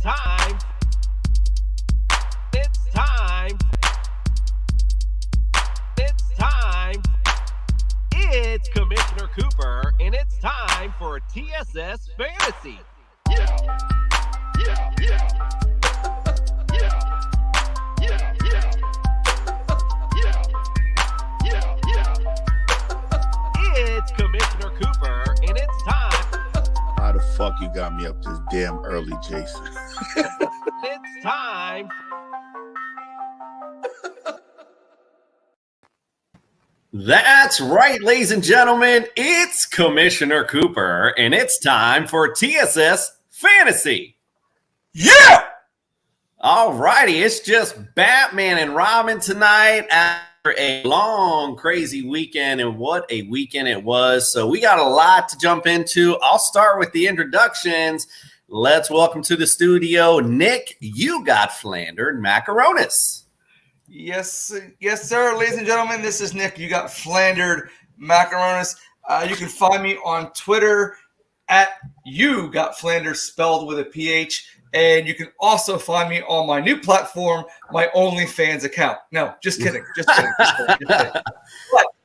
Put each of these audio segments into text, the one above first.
time. It's time. It's time. It's Commissioner Cooper, and it's time for TSS Fantasy. Yeah. Yeah. Yeah. Yeah. Yeah. Yeah. Yeah. Yeah. Yeah. It's Commissioner Cooper, and it's time. How the fuck you got me up this damn early, Jason? It's time. That's right, ladies and gentlemen. It's Commissioner Cooper, and it's time for TSS Fantasy. Yeah! All righty, it's just Batman and Robin tonight after a long, crazy weekend, and what a weekend it was. So we got a lot to jump into. I'll start with the introductions. Let's welcome to the studio, Nick, You Got Flandered Macaronis. Yes, sir. Ladies and gentlemen, this is Nick. You Got Flandered Macaronis. You can find me on Twitter at You Got Flandered, spelled with a PH. And you can also find me on my new platform, my OnlyFans account. No, just kidding. Just kidding. But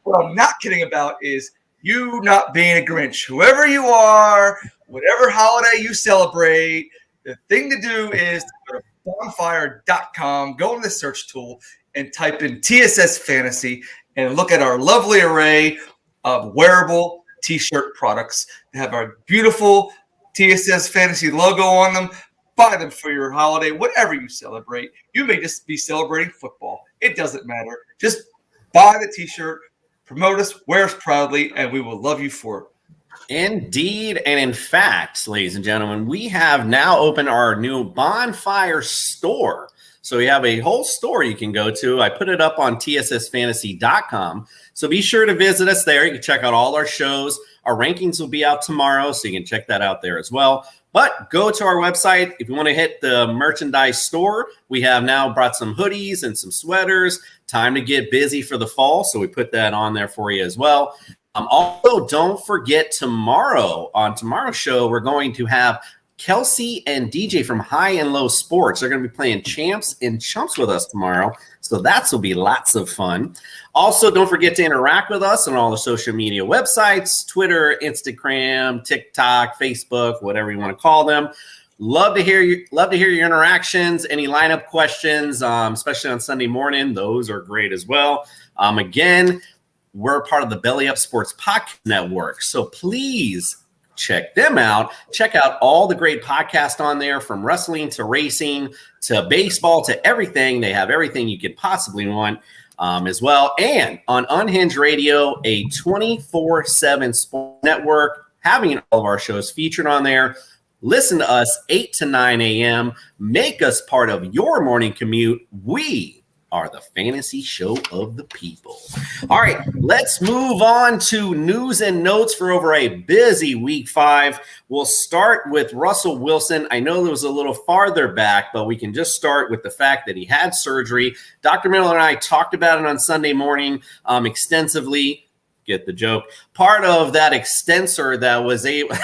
what I'm not kidding about is you not being a Grinch. Whoever you are, whatever holiday you celebrate, the thing to do is to go to bonfire.com, go in the search tool, and type in TSS Fantasy and look at our lovely array of wearable T-shirt products. They have our beautiful TSS Fantasy logo on them. Buy them for your holiday, whatever you celebrate. You may just be celebrating football. It doesn't matter. Just buy the T-shirt, promote us, wear us proudly, and we will love you for it. Indeed, and in fact, ladies and gentlemen, we have now opened our new Bonfire store. So we have a whole store you can go to. I put it up on tssfantasy.com. So be sure to visit us there. You can check out all our shows. Our rankings will be out tomorrow, so you can check that out there as well. But go to our website. If you want to hit the merchandise store, we have now brought some hoodies and some sweaters. Time to get busy for the fall, so we put that on there for you as well. Also, don't forget tomorrow, on tomorrow's show, we're going to have Kelsey and DJ from High and Low Sports. They're going to be playing champs and chumps with us tomorrow, so that will be lots of fun. Also, don't forget to interact with us on all the social media websites, Twitter, Instagram, TikTok, Facebook, whatever you want to call them. Love to hear your interactions, any lineup questions, especially on Sunday morning. Those are great as well. Again, we're part of the Belly Up Sports Podcast Network, so please check them out. Check out all the great podcasts on there, from wrestling to racing to baseball to everything. They have everything you could possibly want as well. And on Unhinged Radio, a 24/7 sports network, having all of our shows featured on there. Listen to us 8 to 9 a.m. Make us part of your morning commute. We are the fantasy show of the people. All right, let's move on to news and notes for over a busy week 5. We'll start with Russell Wilson. I know it was a little farther back, but we can just start with the fact that he had surgery. Dr. Miller and I talked about it on Sunday morning extensively. Get the joke. Part of that extensor that was able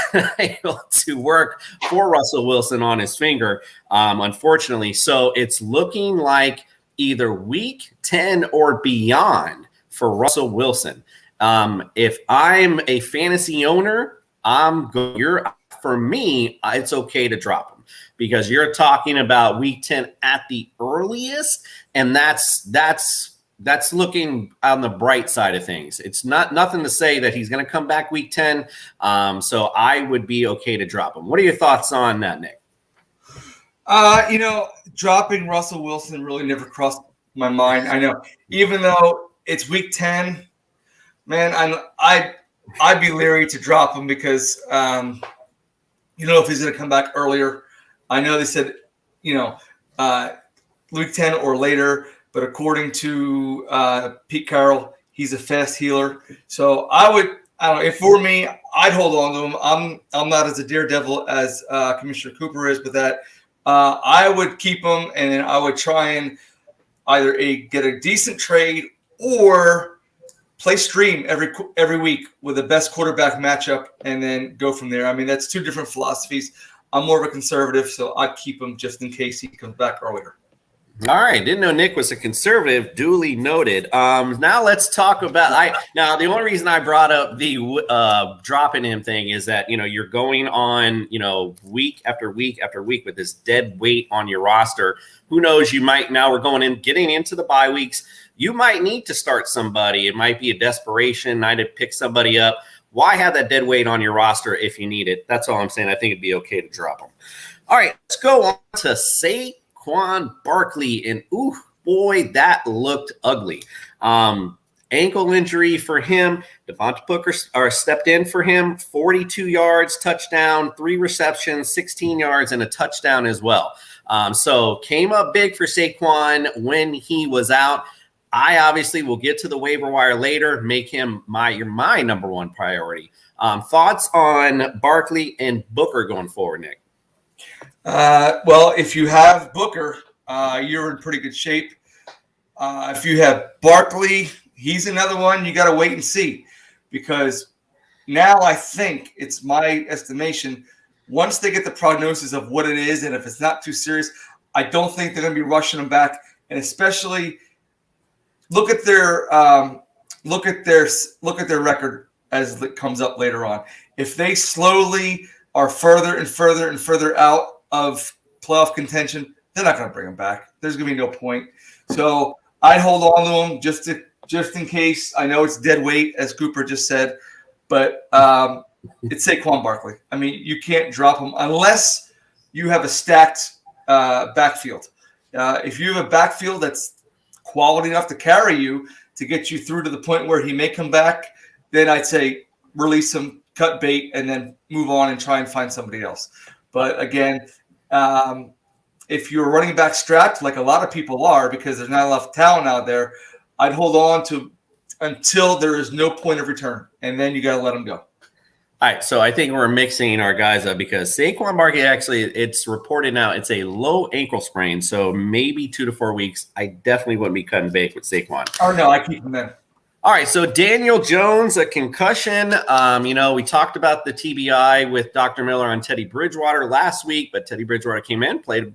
to work for Russell Wilson on his finger, unfortunately. So it's looking like either week 10 or beyond for Russell Wilson. If I'm a fantasy owner, for me, it's okay to drop him, because you're talking about week 10 at the earliest, and that's looking on the bright side of things. It's nothing to say that he's going to come back week 10, so I would be okay to drop him. What are your thoughts on that, Nick? Dropping Russell Wilson really never crossed my mind. I know, even though it's week 10, man, I'd be leery to drop him because if he's going to come back earlier. I know they said, week 10 or later, but according to Pete Carroll, he's a fast healer. So if for me, I'd hold on to him. I'm not as a daredevil as Commissioner Cooper is, but that I would keep him, and then I would try and either get a decent trade or play stream every week with the best quarterback matchup, and then go from there. I mean, that's two different philosophies. I'm more of a conservative, so I'd keep him just in case he comes back earlier. All right, didn't know Nick was a conservative. Duly noted. Now let's talk about. Now the only reason I brought up the dropping him thing is that you're going on week after week after week with this dead weight on your roster. Who knows? You might now getting into the bye weeks. You might need to start somebody. It might be a desperation night to pick somebody up. Why have that dead weight on your roster if you need it? That's all I'm saying. I think it'd be okay to drop him. All right, let's go on to Saquon Barkley, and ooh, boy, that looked ugly. Ankle injury for him. Devontae Booker stepped in for him. 42 yards, touchdown, 3 receptions, 16 yards, and a touchdown as well. So came up big for Saquon when he was out. I obviously will get to the waiver wire later, make him my number one priority. Thoughts on Barkley and Booker going forward, Nick? Well, if you have Booker, you're in pretty good shape. If you have Barkley, he's another one you got to wait and see, because now I think it's my estimation. Once they get the prognosis of what it is, and if it's not too serious, I don't think they're going to be rushing him back. And especially look at their record as it comes up later on. If they slowly are further and further and further out of playoff contention, they're not going to bring him back. There's going to be no point. So I'd hold on to him just in case. I know it's dead weight, as Cooper just said, but it's Saquon Barkley. I mean, you can't drop him unless you have a stacked backfield. If you have a backfield that's quality enough to carry you to get you through to the point where he may come back, then I'd say release him, cut bait, and then move on and try and find somebody else. But again, if you're running back strapped, like a lot of people are, because there's not enough talent out there, I'd hold on to until there is no point of return, and then you got to let him go. All right, so I think we're mixing our guys up because Saquon Barkley, actually, it's reported now it's a low ankle sprain, so maybe 2 to 4 weeks. I definitely wouldn't be cutting bait with Saquon. Oh, no, I keep him then. All right, so Daniel Jones, a concussion. We talked about the TBI with Dr. Miller on Teddy Bridgewater last week, but Teddy Bridgewater came in, played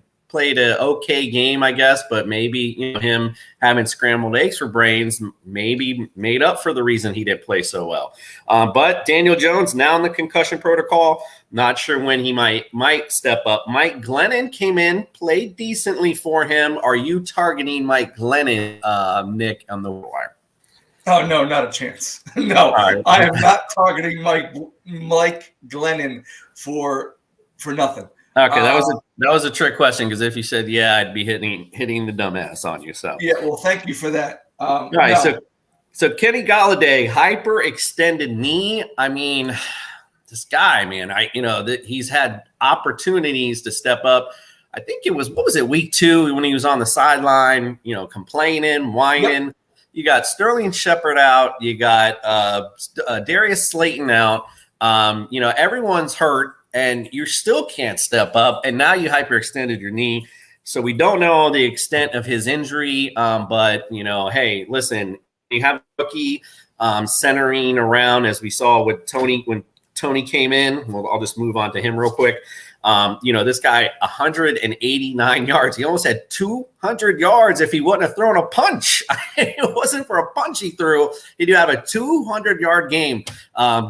an okay game, I guess, but maybe him having scrambled eggs for brains maybe made up for the reason he didn't play so well. But Daniel Jones now in the concussion protocol. Not sure when he might step up. Mike Glennon came in, played decently for him. Are you targeting Mike Glennon, Nick, on the wire? Oh, no, not a chance. No, right. I am not targeting Mike Glennon for nothing. Okay, that was a trick question, because if you said yeah, I'd be hitting the dumbass on you. So yeah, well, thank you for that. All right, no. So Kenny Golladay, hyperextended knee. I mean, this guy, man, he's had opportunities to step up. I think it was week 2 when he was on the sideline, complaining, whining. Yep. You got Sterling Shepard out. You got Darius Slayton out. Everyone's hurt. And you still can't step up, and now you hyperextended your knee. So we don't know the extent of his injury, but, hey, listen, you have a rookie centering around, as we saw with Tony when Tony came in. Well, I'll just move on to him real quick. This guy, 189 yards. He almost had 200 yards if he wouldn't have thrown a punch. It wasn't for a punch he threw. He did have a 200-yard game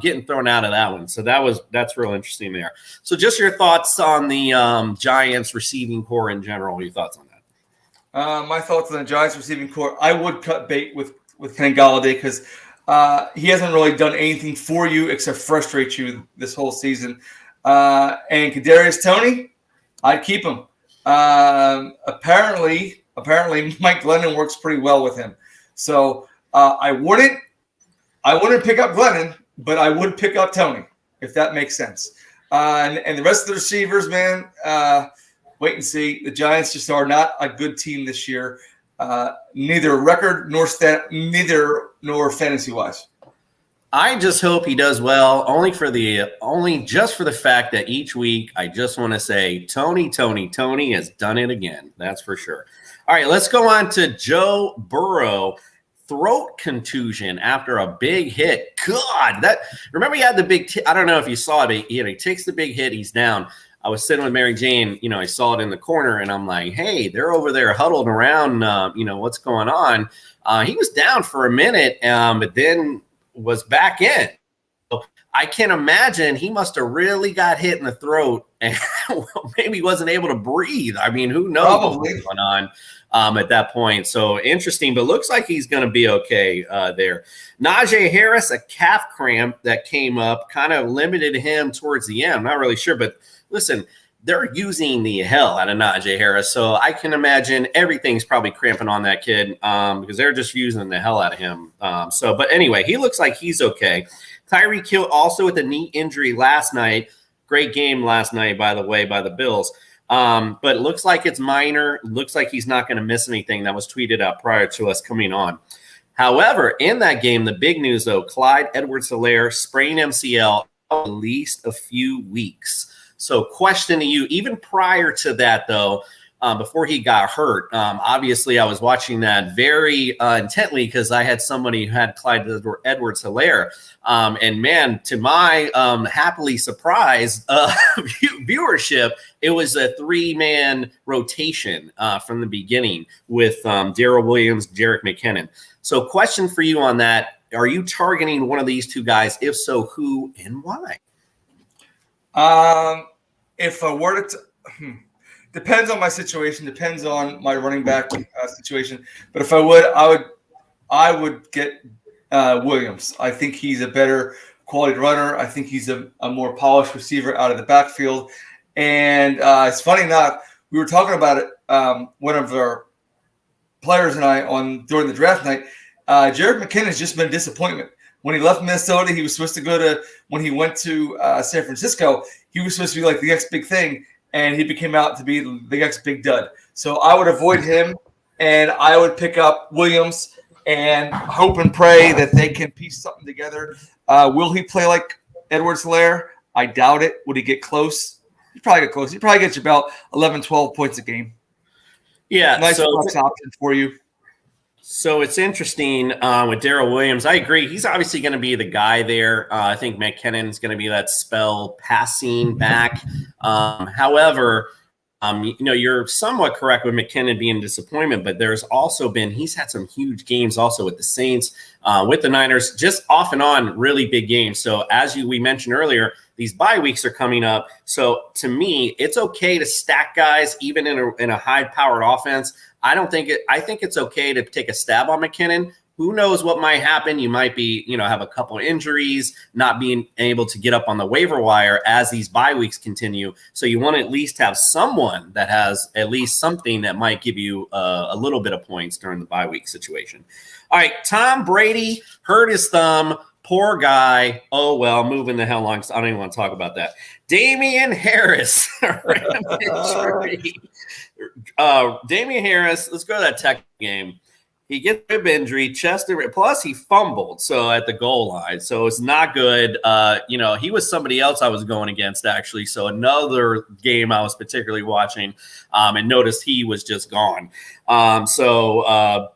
getting thrown out of that one. So that's real interesting there. So just your thoughts on the Giants receiving core in general. Your thoughts on that? My thoughts on the Giants receiving core, I would cut bait with Kenny Golladay, because he hasn't really done anything for you except frustrate you this whole season. And Kadarius Toney, I'd keep him. Apparently Mike Glennon works pretty well with him. So I wouldn't pick up Glennon, but I would pick up Toney, if that makes sense. And the rest of the receivers, man, wait and see. The Giants just are not a good team this year, neither record nor fantasy wise. I just hope he does well, only just for the fact that each week I just want to say Tony has done it again. That's for sure. All right, let's go on to Joe Burrow. Throat contusion after a big hit. God, remember he had the big I don't know if you saw it, but he takes the big hit, he's down. I was sitting with Mary Jane, I saw it in the corner and I'm like, hey, they're over there huddled around, what's going on? He was down for a minute, but then was back in. So I can imagine he must have really got hit in the throat and maybe wasn't able to breathe. I mean, who knows what was going on at that point. So interesting, but looks like he's going to be okay there. Najee Harris, a calf cramp that came up, kind of limited him towards the end. I'm not really sure, but listen, they're using the hell out of Najee Harris. So I can imagine everything's probably cramping on that kid because they're just using the hell out of him. But anyway, he looks like he's okay. Tyreek Hill also with a knee injury last night. Great game last night, by the way, by the Bills. But it looks like it's minor. Looks like he's not going to miss anything. That was tweeted out prior to us coming on. However, in that game, the big news, though, Clyde Edwards-Helaire sprained MCL at least a few weeks. So question to you, even prior to that, though, before he got hurt, obviously I was watching that very intently because I had somebody who had Clyde Edwards-Helaire. And, man, to my happily surprised viewership, it was a three-man rotation from the beginning with Daryl Williams, Jerick McKinnon. So question for you on that, are you targeting one of these two guys? If so, who and why? If I were to, depends on my situation, depends on my running back situation. But if I would get Williams. I think he's a better quality runner. I think he's a more polished receiver out of the backfield. And it's funny enough, we were talking about it. One of our players and I during the draft night. Jerick McKinnon has just been a disappointment. When he left Minnesota, he was supposed to go to, when he went to San Francisco, he was supposed to be like the next big thing, and he became out to be the next big dud. So I would avoid him, and I would pick up Williams and hope and pray that they can piece something together. Will he play like Edwards-Helaire? I doubt it. Would he get close? He'd probably get close. He probably gets you about 11, 12 points a game. Yeah. Nice option for you. So it's interesting with Daryl Williams. I agree. He's obviously going to be the guy there. I think McKinnon's going to be that spell passing back. However, you're somewhat correct with McKinnon being a disappointment, but there's also he's had some huge games also with the Saints, with the Niners, just off and on really big games. So as we mentioned earlier, these bye weeks are coming up. So to me, it's okay to stack guys even in a high-powered offense. I think it's okay to take a stab on McKinnon. Who knows what might happen? You might be, have a couple injuries, not being able to get up on the waiver wire as these bye weeks continue. So you want to at least have someone that has at least something that might give you a little bit of points during the bye week situation. All right, Tom Brady hurt his thumb. Poor guy. Oh, well, moving the hell along. I don't even want to talk about that. Damien Harris. Damien Harris, let's go to that Tech game. He gets a rib injury, chest injury, plus he fumbled at the goal line. So it's not good. He was somebody else I was going against, actually. So another game I was particularly watching and noticed he was just gone.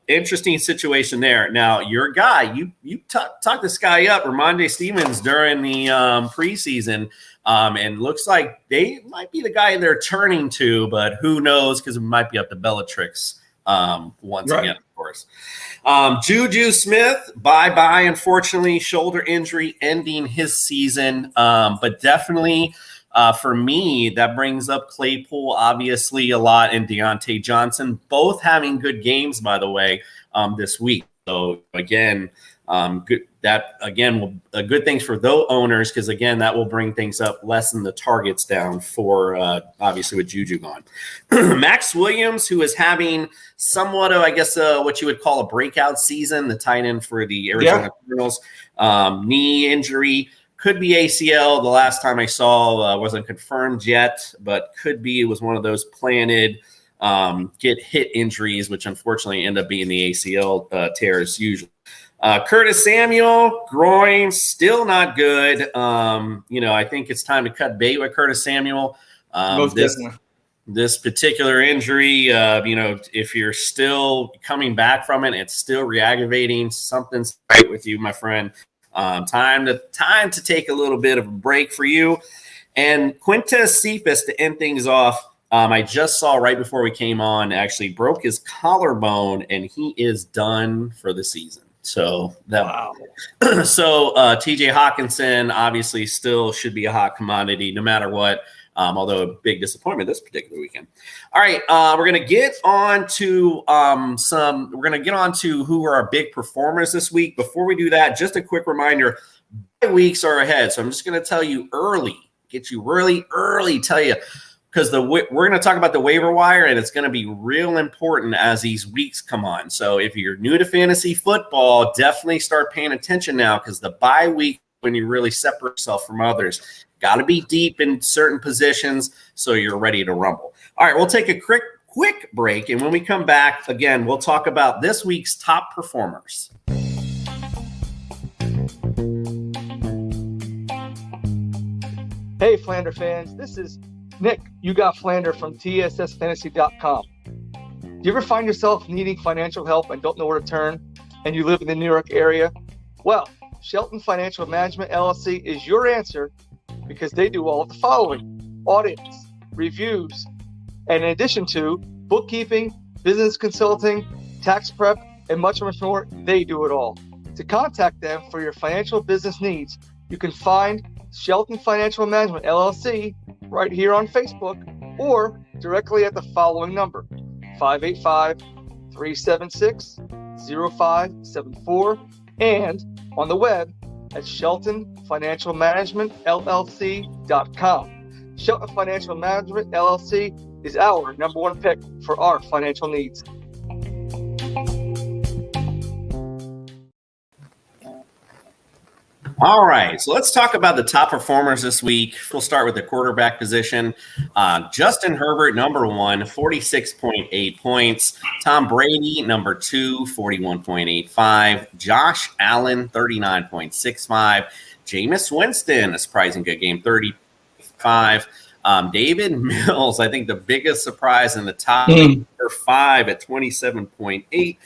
Interesting situation there. Now, your guy, you talked this guy up, Ramondre Stevens, during the preseason. And looks like they might be the guy they're turning to, but who knows, because it might be up to Bellatrix once again, of course. Juju Smith, bye-bye, unfortunately, shoulder injury ending his season. But definitely for me, that brings up Claypool, obviously, a lot, and Deontay Johnson, both having good games, by the way, this week. So, again, good things for those owners, because again, that will bring things up, lessen the targets down for obviously with Juju gone. Max Williams, who is having somewhat of, what you would call a breakout season, the tight end for the Arizona Cardinals, knee injury, could be ACL. The last time I saw wasn't confirmed yet, but could be. It was one of those planted get hit injuries, which unfortunately end up being the ACL tears usually. Curtis Samuel, groin, still not good. I think it's time to cut bait with Curtis Samuel. This particular injury, if you're still coming back from it, it's still re-aggravating. Something's right with you, my friend. Time to take a little bit of a break for you. And Quintez Cephas to end things off. I just saw right before we came on, actually broke his collarbone, and he is done for the season. So Wow. So TJ Hawkinson obviously still should be a hot commodity no matter what. Although a big disappointment this particular weekend. All right, we're gonna get on to who are our big performers this week. Before we do that, just a quick reminder: bye weeks are ahead, so I'm just gonna tell you early, get you really early, tell you because we're gonna talk about the waiver wire, and it's gonna be real important as these weeks come on. So if you're new to fantasy football, definitely start paying attention now because the bye week when you really separate yourself from others. Got to be deep in certain positions so you're ready to rumble. All right, we'll take a quick break, and when we come back, again, we'll talk about this week's top performers. Hey, Flander fans, this is Nick. You got Flander from TSSFantasy.com. Do you ever find yourself needing financial help and don't know where to turn, and you live in the New York area? Well, Shelton Financial Management LLC is your answer because they do all of the following: audits, reviews, and in addition to bookkeeping, business consulting, tax prep, and much more, they do it all. To contact them for your financial business needs, you can find Shelton Financial Management LLC right here on Facebook or directly at the following number: 585-376-0574 and on the web at SheltonFinancialManagementLLC.com. Shelton Financial Management LLC is our number one pick for our financial needs. All right, so let's talk about the top performers this week. We'll start with the quarterback position. Justin Herbert, number 1, 46.8 points. Tom Brady, number 2, 41.85. Josh Allen, 39.65. Jameis Winston, a surprising good game, 35. David Mills, I think the biggest surprise in the top number 5 at 27.8.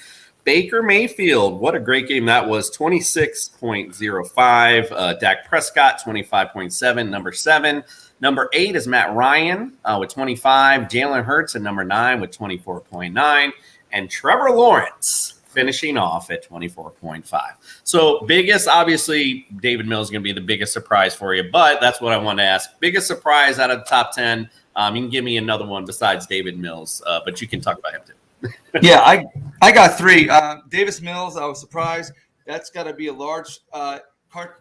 Baker Mayfield, what a great game that was, 26.05. Dak Prescott, 25.7, number 7. Number 8 is Matt Ryan with 25. Jalen Hurts at number 9 with 24.9. And Trevor Lawrence finishing off at 24.5. So biggest, obviously, David Mills is going to be the biggest surprise for you, but that's what I want to ask. Biggest surprise out of the top 10. You can give me another one besides David Mills, but you can talk about him too. Yeah, I got 3. Davis Mills, I was surprised. That's got to be a large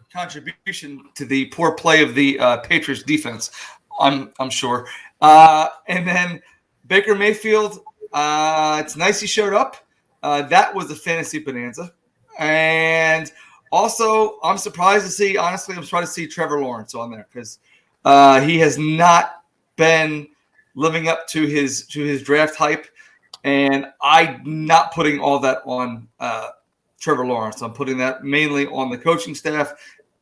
contribution to the poor play of the Patriots defense, I'm sure. And then Baker Mayfield, it's nice he showed up. That was a fantasy bonanza. And also, I'm surprised to see Trevor Lawrence on there because he has not been living up to his draft hype. And I'm not putting all that on Trevor Lawrence. I'm putting that mainly on the coaching staff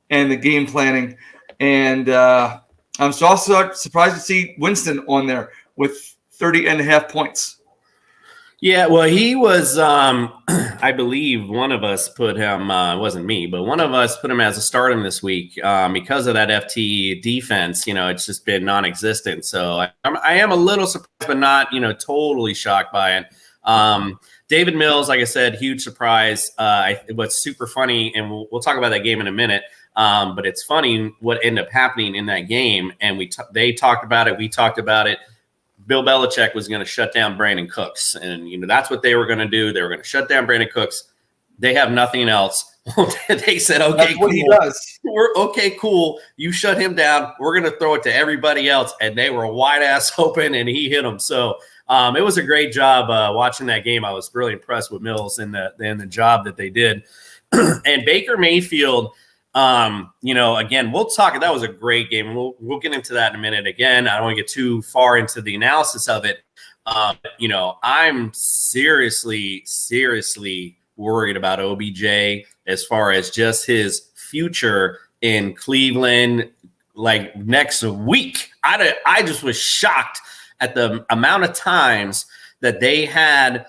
and the game planning. And I'm also surprised to see Winston on there with 30.5 points. Yeah, well, he was, I believe one of us put him, it wasn't me, but one of us put him as a stardom this week because of that FT defense. It's just been non-existent. So I am a little surprised, but not, totally shocked by it. David Mills, like I said, huge surprise. What's super funny, and we'll talk about that game in a minute, but it's funny what ended up happening in that game. And they talked about it. We talked about it. Bill Belichick was going to shut down Brandon Cooks. And, that's what they were going to do. They were going to shut down Brandon Cooks. They have nothing else. They said, okay, that's cool. What he does. Okay, cool. You shut him down. We're going to throw it to everybody else. And they were wide ass open, and he hit them. So it was a great job watching that game. I was really impressed with Mills and the job that they did. And Baker Mayfield, again, we'll talk. That was a great game. And we'll get into that in a minute. Again, I don't want to get too far into the analysis of it. I'm seriously worried about OBJ as far as just his future in Cleveland, like next week. I just was shocked at the amount of times that they had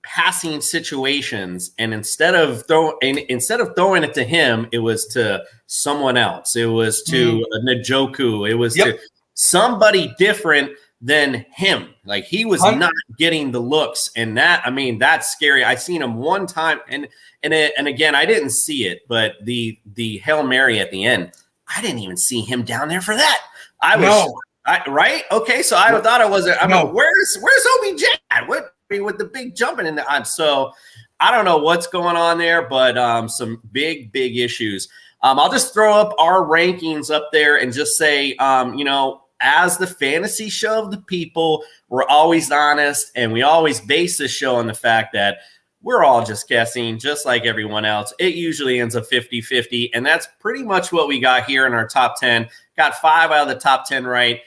passing situations, and instead of throwing it to him, it was to someone else. It was to Njoku. It was to somebody different than him. Like, he was not getting the looks, and that's scary. I seen him one time, and again, I didn't see it, but the Hail Mary at the end, I didn't even see him down there for that. Right? Okay, so I thought it was. Where's OBJ at? With the big jumping in the so I don't know what's going on there, but some big issues. I'll just throw up our rankings up there and just say, as the fantasy show of the people, we're always honest, and we always base this show on the fact that we're all just guessing, just like everyone else. It usually ends up 50-50, and that's pretty much what we got here in our top 10. Got 5 out of the top 10 right.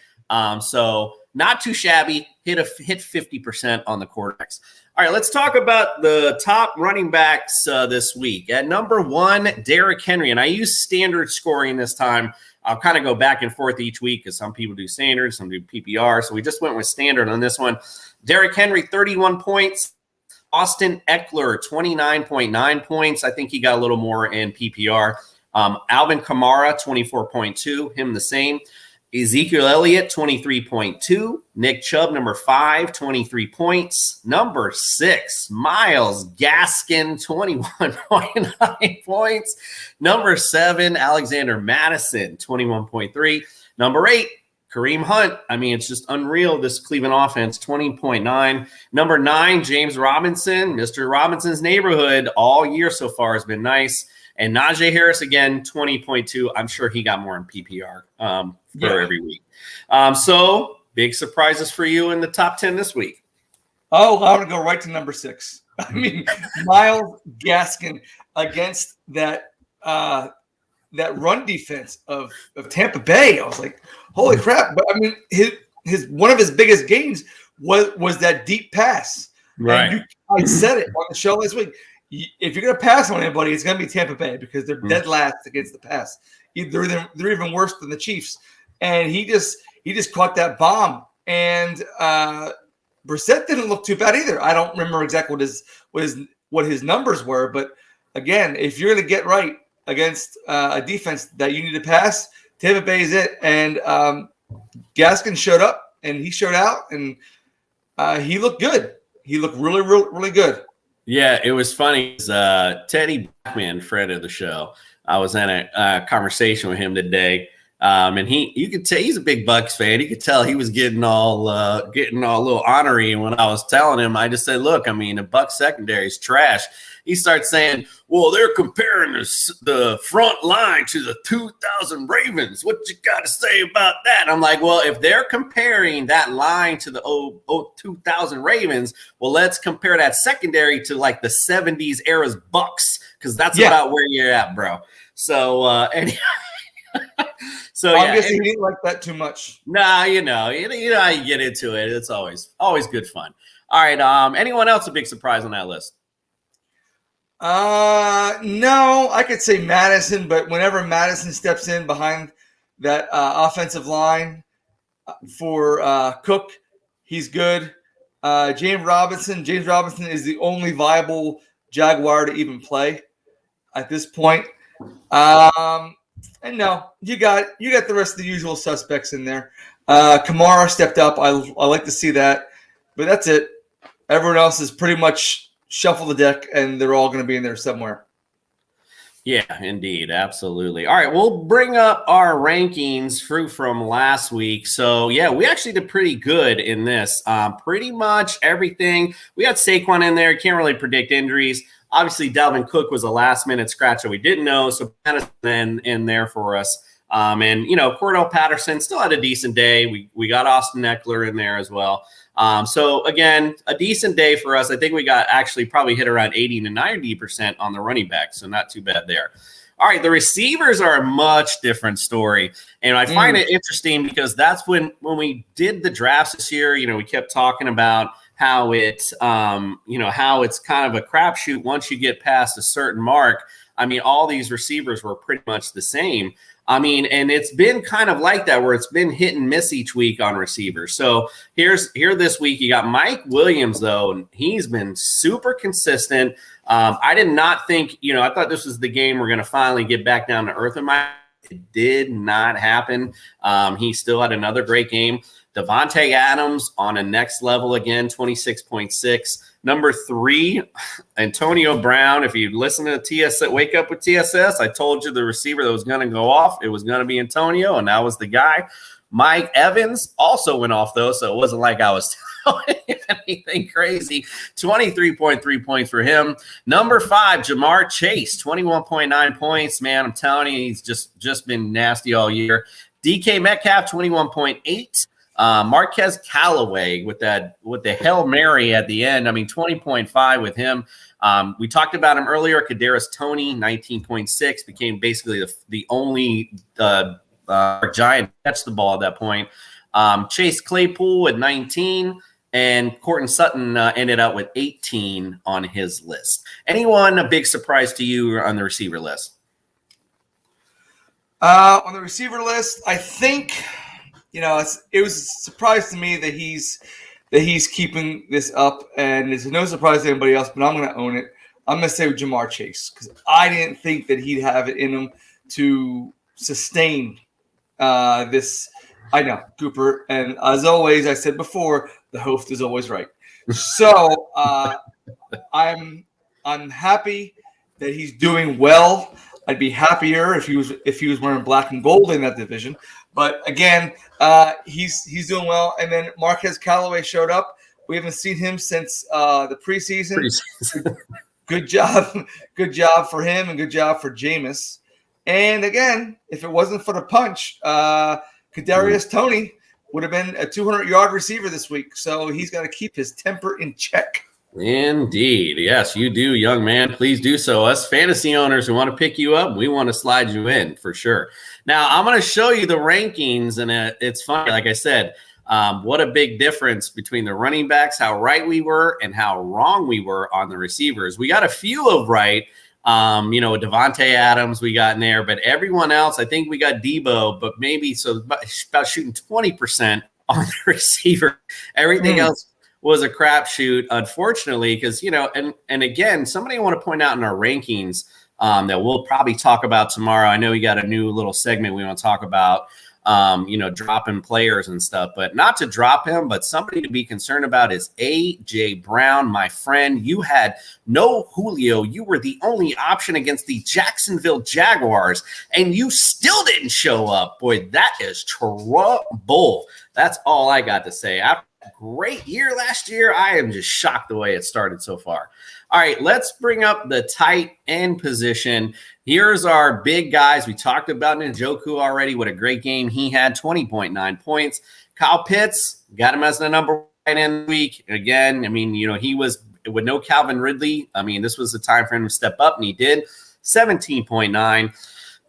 So not too shabby. Hit 50% on the quarterbacks. All right, let's talk about the top running backs this week. At number 1, Derrick Henry, and I use standard scoring this time. I'll kind of go back and forth each week because some people do standard, some do PPR. So we just went with standard on this one. Derrick Henry, 31 points. Austin Eckler, 29.9 points. I think he got a little more in PPR. Alvin Kamara, 24.2. Him the same. Ezekiel Elliott, 23.2. Nick Chubb, number 5, 23 points. Number 6, Myles Gaskin, 21.9 points. Number 7, Alexander Madison, 21.3. Number 8, Kareem Hunt. It's just unreal, this Cleveland offense, 20.9. Number 9, James Robinson. Mr. Robinson's neighborhood all year so far has been nice. And Najee Harris, again, 20.2. I'm sure he got more in PPR for every week. So big surprises for you in the top 10 this week. Oh, I want to go right to number 6. Myles Gaskin against that run defense of Tampa Bay. I was like, holy crap. But his one of his biggest gains was that deep pass. Right. I said it on the show last week. If you're going to pass on anybody, it's going to be Tampa Bay because they're dead last against the pass. They're even worse than the Chiefs. And he just caught that bomb. And Brissett didn't look too bad either. I don't remember exactly what his numbers were, but again, if you're going to get right against a defense that you need to pass, Tampa Bay is it. And Gaskin showed up and he showed out, and he looked good. He looked really, really, really good. Yeah, it was funny. Teddy Blackman, friend of the show, I was in a conversation with him today, and you could tell he's a big Bucs fan. You could tell he was getting all a little honorary. And when I was telling him, I just said, "Look, the Bucs secondary is trash." He starts saying, "Well, they're comparing the front line to the 2000 Ravens. What you got to say about that?" I'm like, well, if they're comparing that line to the 2000 Ravens, well, let's compare that secondary to like the 70s era's Bucs, because that's about where you're at, bro. So, anyway. So I'm guessing he didn't like that too much. Nah, you know how you get into it. It's always good fun. All right. Anyone else a big surprise on that list? No, I could say Madison, but whenever Madison steps in behind that offensive line for Cook, he's good. James Robinson is the only viable Jaguar to even play at this point. And no, you got the rest of the usual suspects in there. Kamara stepped up. I like to see that, but that's it. Everyone else is pretty much shuffle the deck, and they're all going to be in there somewhere. Yeah, indeed. Absolutely. All right, we'll bring up our rankings from last week. So, yeah, we actually did pretty good in this. Pretty much everything. We had Saquon in there. Can't really predict injuries. Obviously, Dalvin Cook was a last-minute scratch that we didn't know, so Patterson in there for us. And, Cordell Patterson still had a decent day. We got Austin Eckler in there as well. So, again, a decent day for us. I think we got actually probably hit around 80 to 90% on the running back, so not too bad there. All right, the receivers are a much different story. And I find it interesting because that's when we did the drafts this year, we kept talking about how it's kind of a crapshoot once you get past a certain mark. All these receivers were pretty much the same. I mean, and it's been kind of like that where it's been hit and miss each week on receivers. So here this week, you got Mike Williams, though, and he's been super consistent. I did not think, I thought this was the game we're going to finally get back down to earth in my. It did not happen. He still had another great game. Devontae Adams on a next level again, 26.6. Number 3, Antonio Brown. If you listen to TSS, Wake Up with TSS, I told you the receiver that was going to go off, it was going to be Antonio, and that was the guy. Mike Evans also went off, though, so it wasn't like I was telling you anything crazy. 23.3 points for him. Number 5, Jamar Chase, 21.9 points. Man, I'm telling you, he's just been nasty all year. DK Metcalf, 21.8. Marquez Callaway with the Hail Mary at the end. I mean, 20.5 with him. We talked about him earlier. Kadarius Toney, 19.6, became basically the only Giant catch the ball at that point. Chase Claypool at 19, and Courtland Sutton ended up with 18 on his list. Anyone a big surprise to you on the receiver list? On the receiver list, I think it was a surprise to me that he's keeping this up, and it's no surprise to anybody else. But I'm going to own it. I'm going to say Jamar Chase because I didn't think that he'd have it in him to sustain this. I know, Cooper, and as always, I said before, the host is always right. So I'm happy that he's doing well. I'd be happier if he was wearing black and gold in that division. But again, he's doing well. And then Marquez Callaway showed up. We haven't seen him since the preseason. Good job for him, and good job for Jameis. And again, if it wasn't for the punch, Kadarius Toney would have been a 200-yard receiver this week. So he's got to keep his temper in check. Indeed. Yes, you do, young man. Please do so. Us fantasy owners who want to pick you up, we want to slide you in for sure. Now, I'm going to show you the rankings, and it's funny. Like I said, what a big difference between the running backs, how right we were and how wrong we were on the receivers. We got a few of right. Devontae Adams we got in there, but everyone else, I think we got Debo, but maybe about shooting 20% on the receiver. Everything else was a crapshoot, unfortunately, because, and again, somebody I want to point out in our rankings that we'll probably talk about tomorrow. I know we got a new little segment we want to talk about, dropping players and stuff, but not to drop him, but somebody to be concerned about is A.J. Brown, my friend. You had no Julio. You were the only option against the Jacksonville Jaguars, and you still didn't show up. Boy, that is trouble. That's all I got to say. After a great year last year, I am just shocked the way it started so far. All right, let's bring up the tight end position. Here's our big guys. We talked about Njoku already. What a great game he had, 20.9 points. Kyle Pitts, got him as the number 1 tight end week. Again, I mean, he was with no Calvin Ridley. I mean, this was the time for him to step up, and he did, 17.9.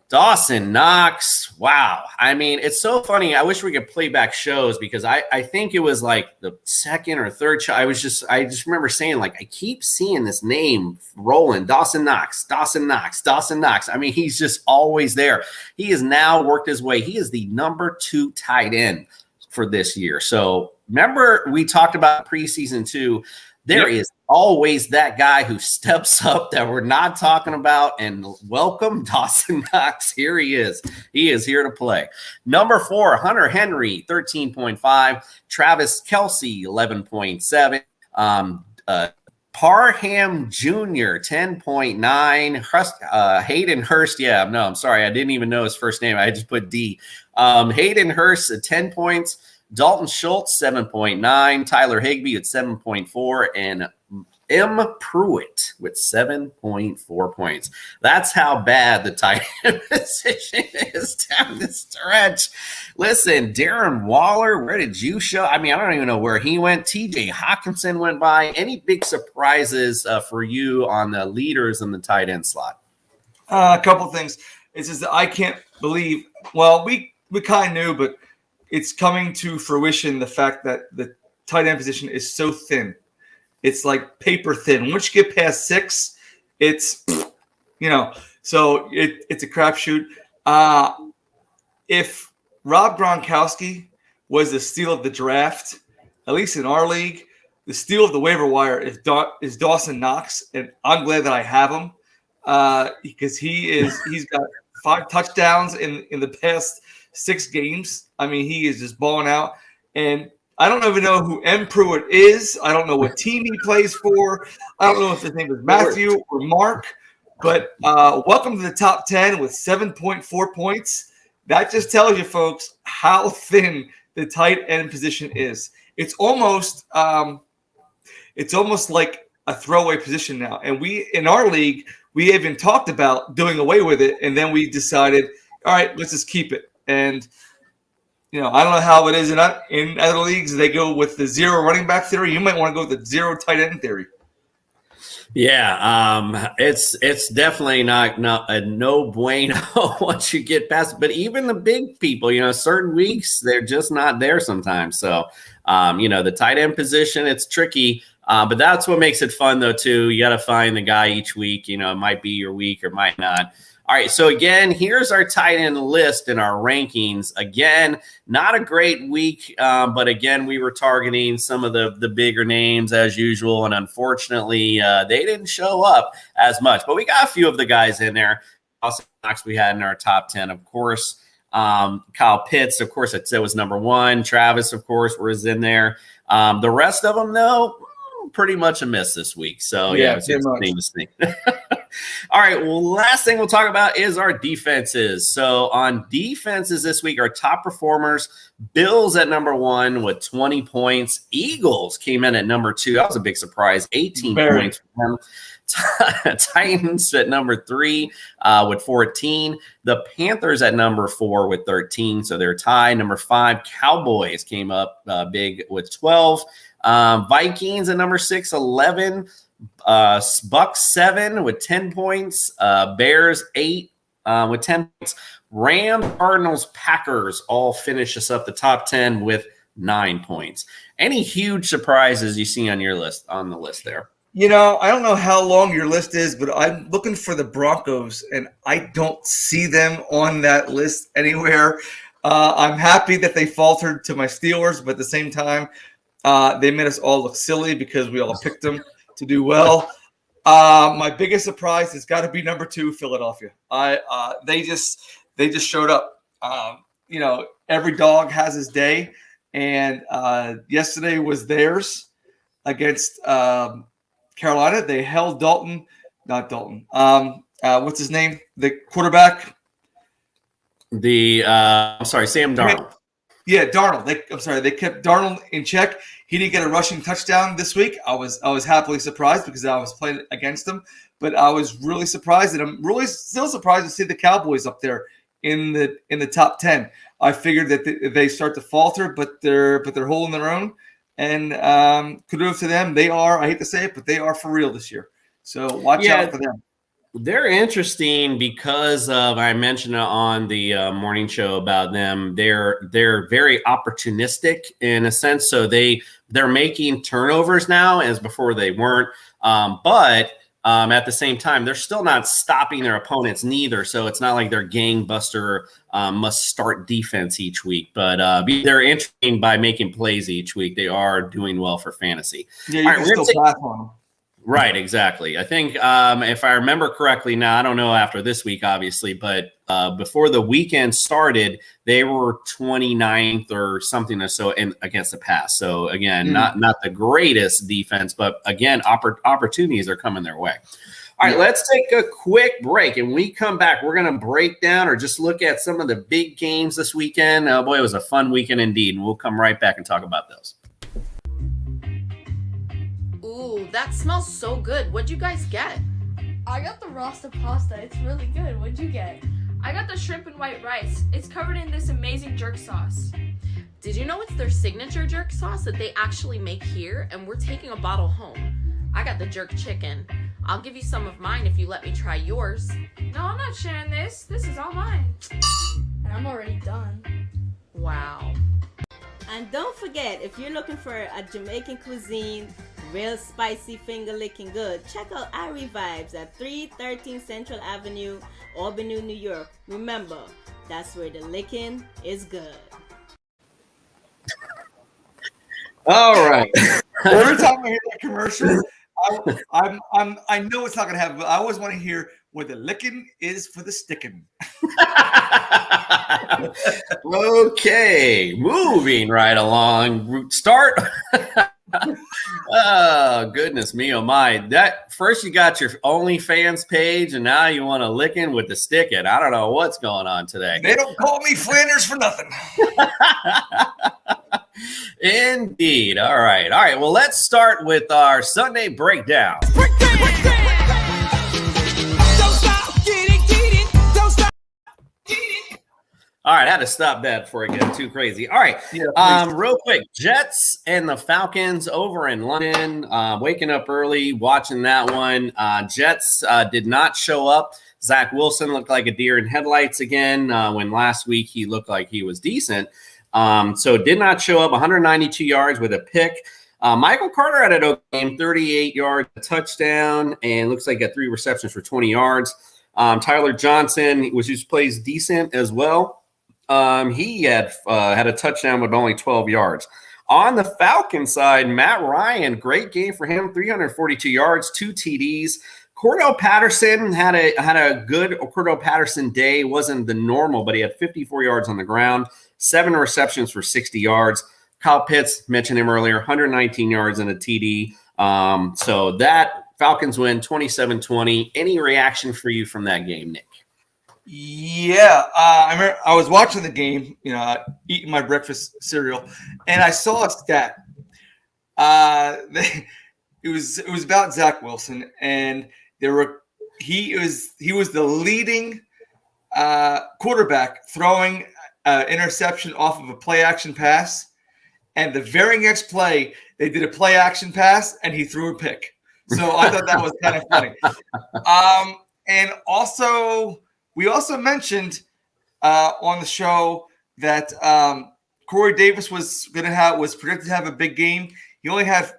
Dawson Knox, wow. I mean, it's so funny. I wish we could play back shows because I think it was like the second or third show. I just remember saying, like, I keep seeing this name rolling. Dawson Knox. I mean, he's just always there. He has now worked his way. He is the number 2 tight end for this year. So remember we talked about preseason too. There is always that guy who steps up that we're not talking about, and welcome Dawson Knox. Here he is. He is here to play. Number 4, Hunter Henry, 13.5. Travis Kelce, 11.7. Parham Jr., 10.9. Hayden Hurst, I'm sorry. I didn't even know his first name. I just put D. Hayden Hurst at 10 points. Dalton Schultz, 7.9. Tyler Higbee at 7.4. And M. Pruitt with 7.4 points. That's how bad the tight end position is down the stretch. Listen, Darren Waller, where did you show? I mean, I don't even know where he went. TJ Hawkinson went by. Any big surprises for you on the leaders in the tight end slot? A couple things. It's just that I can't believe. Well, we kind of knew, but it's coming to fruition, the fact that the tight end position is so thin. It's like paper thin. Once you get past 6, it's, so it's a crapshoot. if Rob Gronkowski was the steal of the draft, at least in our league, the steal of the waiver wire is Dawson Knox, and I'm glad that I have him because he's got 5 touchdowns in the past 6 games. I mean, he is just balling out, and I don't even know who M. Pruitt is. I don't know what team he plays for. I don't know if his name is Matthew or Mark, but welcome to the top 10 with 7.4 points. That just tells you, folks, how thin the tight end position is. It's almost like a throwaway position now. And we, in our league, we even talked about doing away with it, and then we decided, all right, let's just keep it. And I don't know how it is in other leagues. They go with the 0 running back theory. You might want to go with the 0 tight end theory. Yeah, it's definitely not a no bueno once you get past it. But even the big people, certain weeks they're just not there sometimes. So, the tight end position, it's tricky. But that's what makes it fun, though, too. You got to find the guy each week. It might be your week or might not. All right, so again, here's our tight end list and our rankings. Again, not a great week, but again, we were targeting some of the bigger names as usual, and unfortunately, they didn't show up as much. But we got a few of the guys in there. Also, Knox we had in our top 10, of course. Kyle Pitts, of course, it was number 1. Travis, of course, was in there. The rest of them, though, pretty much a miss this week. So, yeah, it's interesting. All right, well, last thing we'll talk about is our defenses. So on defenses this week, our top performers, Bills at number 1 with 20 points. Eagles came in at number 2. That was a big surprise, 18 points for them. Titans at number 3 with 14. The Panthers at number 4 with 13, so they're tied. Number 5, Cowboys came up big with 12. Vikings at number 6, 11. Bucks 7 with 10 points. Bears 8 with 10 points. Rams, Cardinals, Packers all finish us up the top 10 with 9 points. Any huge surprises you see on your list on the list there? I don't know how long your list is, but I'm looking for the Broncos, and I don't see them on that list anywhere. I'm happy that they faltered to my Steelers, but at the same time, they made us all look silly because we all picked them to do well. My biggest surprise has got to be number 2, Philadelphia. They just showed up. Every dog has his day, and yesterday was theirs against Carolina. They held not Dalton. What's his name? The quarterback. Sam Darnold. Yeah, Darnold. They kept Darnold in check. He didn't get a rushing touchdown this week. I was happily surprised because I was playing against him, but I was really surprised, and I'm really still surprised to see the Cowboys up there in the top 10. I figured that they start to falter, but they're holding their own, and kudos to them. They are, I hate to say it, but they are for real this year. So watch out for them. They're interesting because of, I mentioned on the morning show about them. They're very opportunistic in a sense. So they're making turnovers now, as before they weren't. But at the same time, they're still not stopping their opponents neither. So it's not like they're gangbuster must start defense each week. But they're interesting by making plays each week. They are doing well for fantasy. Yeah, you can still pass on them. Right, exactly. I think if I remember correctly now, I don't know after this week, obviously, but before the weekend started, they were 29th or something or so against the pass. So, again, not the greatest defense, but, again, opportunities are coming their way. All right, let's take a quick break. And when we come back, we're going to break down or just look at some of the big games this weekend. Boy, it was a fun weekend indeed, and we'll come right back and talk about those. Ooh, that smells so good. What'd you guys get? I got the Rasta pasta. It's really good. What'd you get? I got the shrimp and white rice. It's covered in this amazing jerk sauce. Did you know it's their signature jerk sauce that they actually make here, and we're taking a bottle home? I got the jerk chicken. I'll give you some of mine if you let me try yours. No, I'm not sharing this. This is all mine. And I'm already done. Wow. And don't forget, if you're looking for a Jamaican cuisine, real spicy, finger-licking good, check out Irie Vibes at 313 Central Avenue, Albany, New York. Remember, That's where the licking is good. All right. Every time I hear that commercial, I know it's not gonna happen, but I always want to hear where the licking is for the sticking. Okay, moving right along. Start. Oh, goodness me, oh my. That first you got your OnlyFans page, and now you want to licking with the sticking. I don't know what's going on today. They don't call me Flanders for nothing. Indeed. All right. Well, let's start with our Sunday breakdown. All right, I had to stop that before I get too crazy. All right, real quick, Jets and the Falcons over in London. Waking up early, watching that one. Jets did not show up. Zach Wilson looked like a deer in headlights again when last week he looked like he was decent. So did not show up, 192 yards with a pick. Michael Carter had a game, 38 yards, a touchdown, and looks like he got 3 receptions for 20 yards. Tyler Johnson, who plays decent as well. He had a touchdown with only 12 yards. On the Falcon side, Matt Ryan, great game for him, 342 yards, 2 TDs. Cordell Patterson had a good Cordell Patterson day. Wasn't the normal, but he had 54 yards on the ground, 7 receptions for 60 yards. Kyle Pitts, mentioned him earlier, 119 yards and a TD. So that Falcons win 27-20. Any reaction for you from that game, Nick? Yeah, I remember I was watching the game, eating my breakfast cereal, and I saw a stat. It was about Zach Wilson, and he was the leading quarterback throwing interception off of a play action pass, and the very next play they did a play action pass, and he threw a pick. So I thought that was kind of funny. And also. We also mentioned on the show that Corey Davis was predicted to have a big game. He only had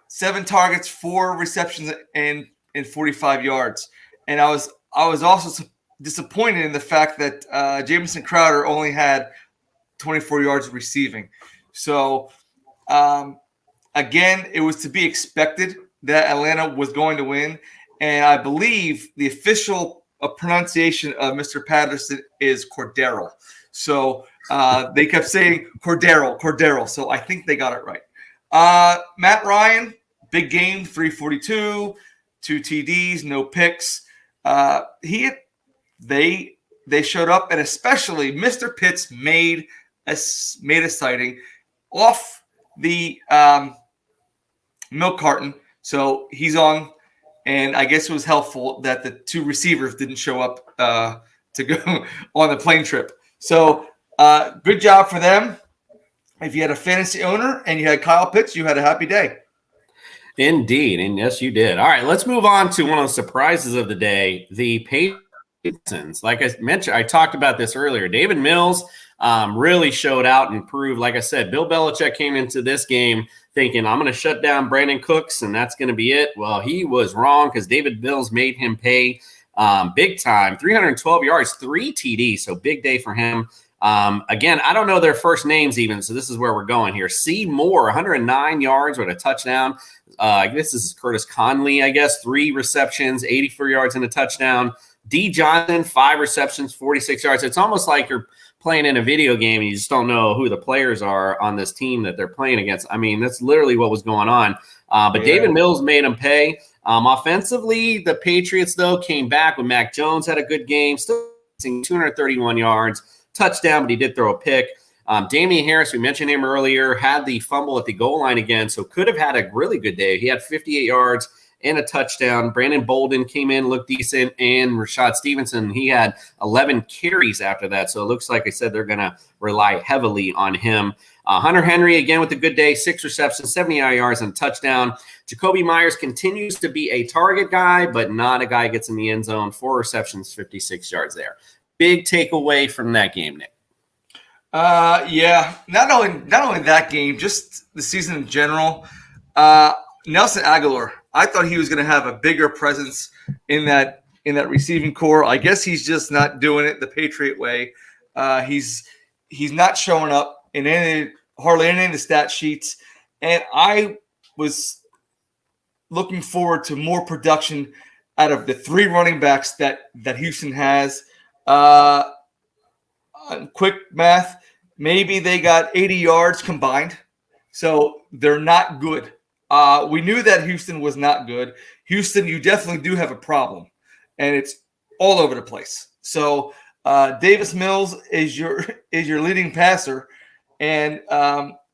7 targets, 4 receptions, and 45 yards. And I was also disappointed in the fact that Jamison Crowder only had 24 yards receiving. So again, it was to be expected that Atlanta was going to win, and I believe the official pronunciation of Mr. Patterson is Cordero. So they kept saying Cordero. So I think they got it right. Matt Ryan, big game, 342, 2 TDs, no picks. They showed up, and especially Mr. Pitts made a sighting off the milk carton. So he's on. And I guess it was helpful that the 2 receivers didn't show up to go on the plane trip. So good job for them. If you had a fantasy owner and you had Kyle Pitts, you had a happy day. Indeed. And yes, you did. All right, let's move on to one of the surprises of the day, the Patriots. Like I mentioned, I talked about this earlier. David Mills really showed out and proved, like I said, Bill Belichick came into this game thinking, I'm going to shut down Brandon Cooks, and that's going to be it. Well, he was wrong because David Mills made him pay big time. 312 yards, 3 TDs, so big day for him. Again, I don't know their first names even, so this is where we're going here. C. Moore, 109 yards with a touchdown. This is Curtis Conley, I guess, 3 receptions, 84 yards and a touchdown. D. Johnson, 5 receptions, 46 yards. It's almost like you're playing in a video game and you just don't know who the players are on this team that they're playing against. I mean, that's literally what was going on. But David Mills made them pay. Offensively, the Patriots, though, came back when Mac Jones had a good game, still 231 yards, touchdown, but he did throw a pick. Damien Harris, we mentioned him earlier, had the fumble at the goal line again, so could have had a really good day. He had 58 yards and a touchdown. Brandon Bolden came in, looked decent, and Rashad Stevenson, he had 11 carries after that. So it looks like I said they're going to rely heavily on him. Hunter Henry, again, with a good day, 6 receptions, 79 yards, and a touchdown. Jacoby Myers continues to be a target guy, but not a guy who gets in the end zone. 4 receptions, 56 yards there. Big takeaway from that game, Nick. Yeah, not only that game, just the season in general. Nelson Aguilar, I thought he was going to have a bigger presence in that receiving core. I guess he's just not doing it the Patriot way. He's not showing up in hardly any of the stat sheets, and I was looking forward to more production out of the 3 running backs that Houston has. Quick math, maybe they got 80 yards combined, so they're not good. We knew that Houston was not good. Houston, you definitely do have a problem, and it's all over the place. So Davis Mills is your leading passer, and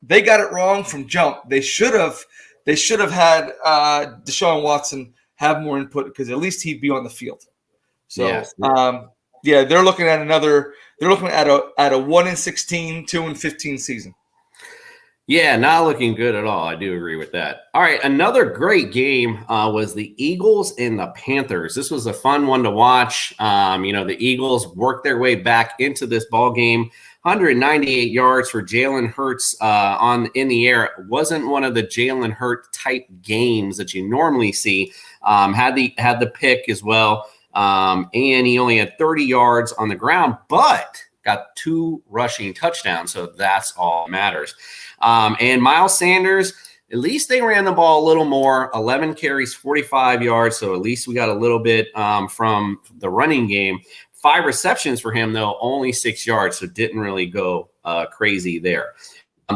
they got it wrong from jump. They should have had Deshaun Watson have more input because at least he'd be on the field. So Yes. They're looking at a 1-16, 2-15 season. Yeah, not looking good at all. I do agree with that. All right, another great game was the Eagles and the Panthers. This was a fun one to watch. The Eagles worked their way back into this ball game. 198 yards for Jalen Hurts in the air. It wasn't one of the Jalen Hurts type games that you normally see. Had the pick as well, and he only had 30 yards on the ground, but got 2 rushing touchdowns, so that's all that matters. And Miles Sanders, at least they ran the ball a little more, 11 carries, 45 yards, so at least we got a little bit from the running game. 5 receptions for him, though, only 6 yards, so didn't really go crazy there.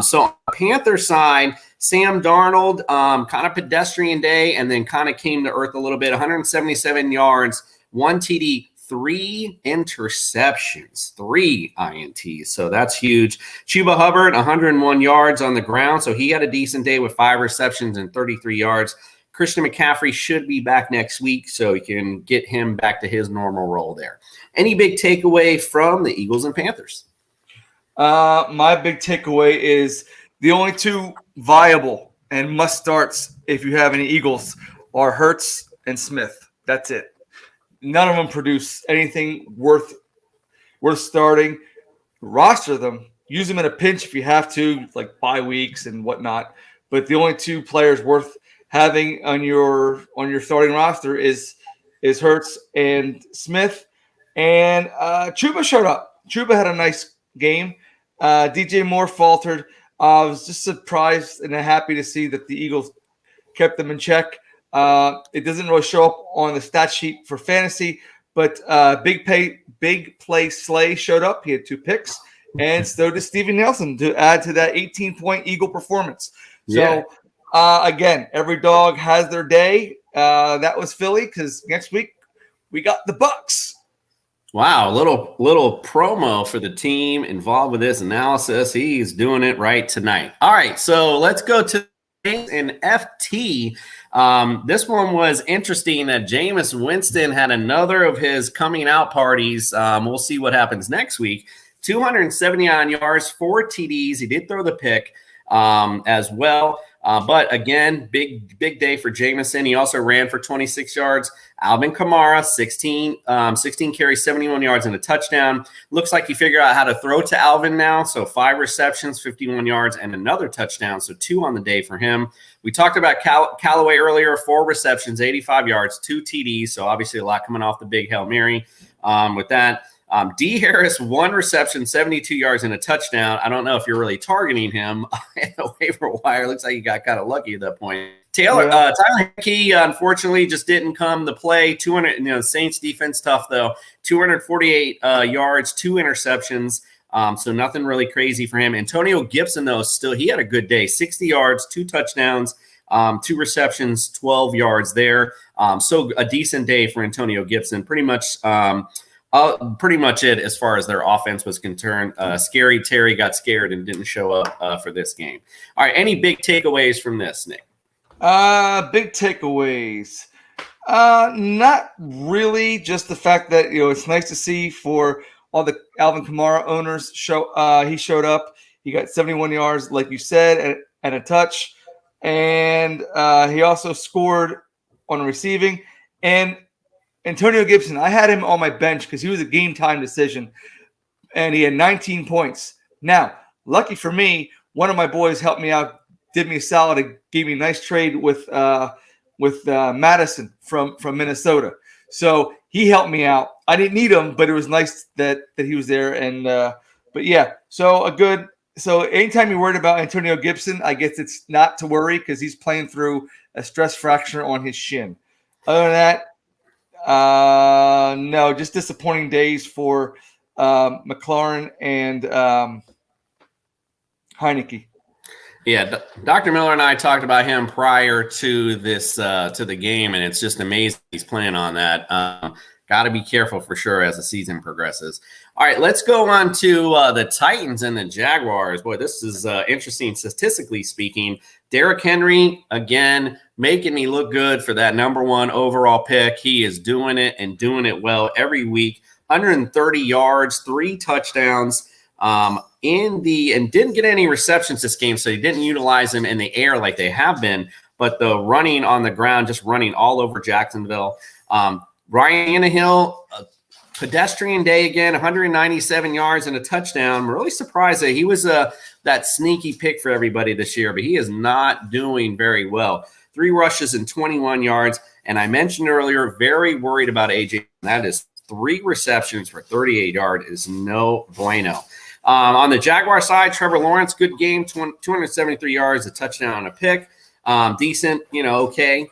So on the Panther side, Sam Darnold, kind of pedestrian day, and then kind of came to earth a little bit, 177 yards, 1 TD, 3 interceptions, 3 INTs. So that's huge. Chuba Hubbard, 101 yards on the ground. So he had a decent day with 5 receptions and 33 yards. Christian McCaffrey should be back next week, so you can get him back to his normal role there. Any big takeaway from the Eagles and Panthers? My big takeaway is the only 2 viable and must starts if you have any Eagles are Hurts and Smith. That's it. None of them produce anything worth starting. Roster them. Use them in a pinch if you have to, like bye weeks and whatnot. But the only 2 players worth having on your starting roster is Hurts and Smith. And Chuba showed up. Chuba had a nice game. DJ Moore faltered. I was just surprised and happy to see that the Eagles kept them in check. It doesn't really show up on the stat sheet for fantasy, but big play Slay showed up. He had 2 picks, and so did Steven Nelson to add to that 18-point Eagle performance. Yeah. So again, every dog has their day. That was Philly because next week we got the Bucks. Wow, little promo for the team involved with this analysis. He's doing it right tonight. All right, so let's go to an FT. This one was interesting that Jameis Winston had another of his coming out parties. We'll see what happens next week. 279 yards, 4 TDs. He did throw the pick as well. But again, big day for Jameson. He also ran for 26 yards. Alvin Kamara, 16 carries, 71 yards, and a touchdown. Looks like he figured out how to throw to Alvin now. So 5 receptions, 51 yards, and another touchdown. So 2 on the day for him. We talked about Callaway earlier, 4 receptions, 85 yards, 2 TDs. So obviously a lot coming off the big Hail Mary with that. D. Harris, 1 reception, 72 yards, and a touchdown. I don't know if you're really targeting him in the waiver wire. Looks like you got kind of lucky at that point. Tyler Key, unfortunately, just didn't come to play. 200. Saints defense tough though. 248 yards, 2 interceptions. So nothing really crazy for him. Antonio Gibson though, he had a good day. 60 yards, 2 touchdowns, 2 receptions, 12 yards there. So a decent day for Antonio Gibson. Pretty much it as far as their offense was concerned. Scary Terry got scared and didn't show up for this game. All right, any big takeaways from this, Nick? Big takeaways. Not really. Just the fact that it's nice to see for all the Alvin Kamara owners. He showed up. He got 71 yards, like you said, and a touch, and he also scored on receiving. And Antonio Gibson, I had him on my bench because he was a game time decision, and he had 19 points. Now, lucky for me, one of my boys helped me out, did me a solid, and gave me a nice trade with Madison from Minnesota. So he helped me out. I didn't need him, but it was nice that he was there. And but yeah, so anytime you're worried about Antonio Gibson, I guess it's not to worry because he's playing through a stress fracture on his shin. Other than that, no, just disappointing days for McLaurin and Heineke. Yeah, Dr. Miller and I talked about him prior to this to the game, and it's just amazing he's playing on that. Got to be careful for sure as the season progresses. All right, let's go on to the Titans and the Jaguars. Boy, this is interesting statistically speaking. Derrick Henry, again, making me look good for that number 1 overall pick. He is doing it and doing it well every week. 130 yards, 3 touchdowns. And didn't get any receptions this game, so he didn't utilize them in the air like they have been, but the running on the ground, just running all over Jacksonville. Ryan Tannehill, a pedestrian day again, 197 yards and a touchdown. I'm really surprised that he was that sneaky pick for everybody this year, but he is not doing very well. 3 rushes and 21 yards, and I mentioned earlier, very worried about AJ. That is 3 receptions for 38 yards is no bueno. On the Jaguar side, Trevor Lawrence, good game, 273 yards, a touchdown and a pick. Decent, okay.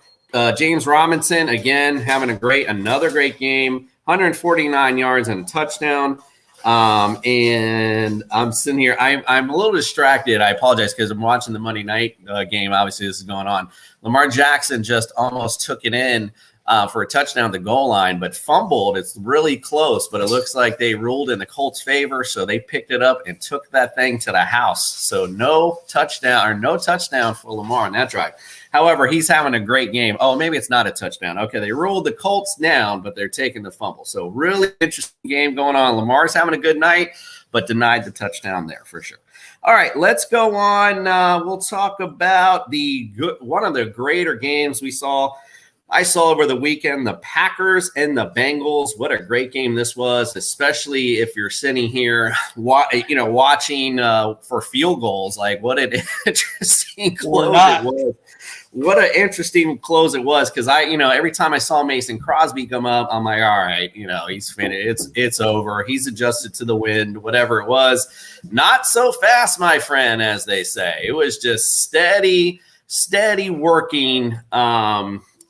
James Robinson, again, having another great game, 149 yards and a touchdown. And I'm sitting here, I'm a little distracted. I apologize because I'm watching the Monday night game. Obviously, this is going on. Lamar Jackson just almost took it in for a touchdown at the goal line, but fumbled. It's really close, but it looks like they ruled in the Colts' favor, so they picked it up and took that thing to the house. So no touchdown for Lamar on that drive. However, he's having a great game. Oh, maybe it's not a touchdown. Okay, they ruled the Colts down, but they're taking the fumble. So really interesting game going on. Lamar's having a good night, but denied the touchdown there for sure. All right, let's go on. We'll talk about one of the greater games I saw over the weekend, the Packers and the Bengals. What a great game this was, especially if you're sitting here, watching for field goals. Like, what an interesting close it was. What an interesting close it was, because every time I saw Mason Crosby come up, I'm like, all right, he's finished. It's over. He's adjusted to the wind, whatever it was. Not so fast, my friend, as they say. It was just steady working.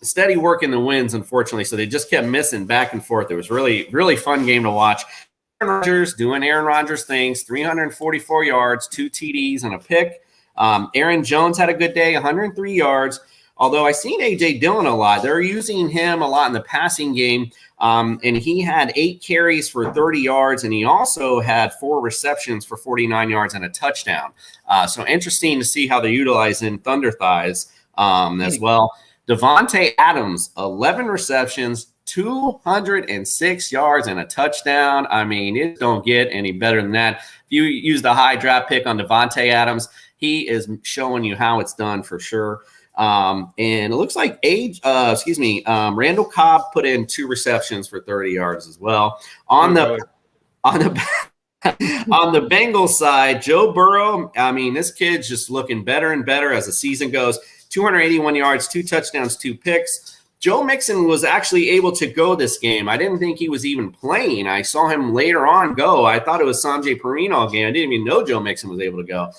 Steady work in the wins, unfortunately. So they just kept missing back and forth. It was really, really fun game to watch. Aaron Rodgers doing Aaron Rodgers things, 344 yards, 2 TDs and a pick. Aaron Jones had a good day, 103 yards. Although I seen A.J. Dillon a lot. They're using him a lot in the passing game. And he had 8 carries for 30 yards, and he also had 4 receptions for 49 yards and a touchdown. So interesting to see how they're utilizing Thunder Thighs as well. Devontae Adams, 11 receptions, 206 yards and a touchdown. I mean, it don't get any better than that. If you use the high draft pick on Devontae Adams, he is showing you how it's done for sure. And it looks like Randall Cobb put in 2 receptions for 30 yards as well. On the Bengals side, Joe Burrow, I mean, this kid's just looking better and better as the season goes. 281 yards, 2 touchdowns, 2 picks. Joe Mixon was actually able to go this game. I didn't think he was even playing. I saw him later on go. I thought it was Sanjay Perine all game. I didn't even know Joe Mixon was able to go.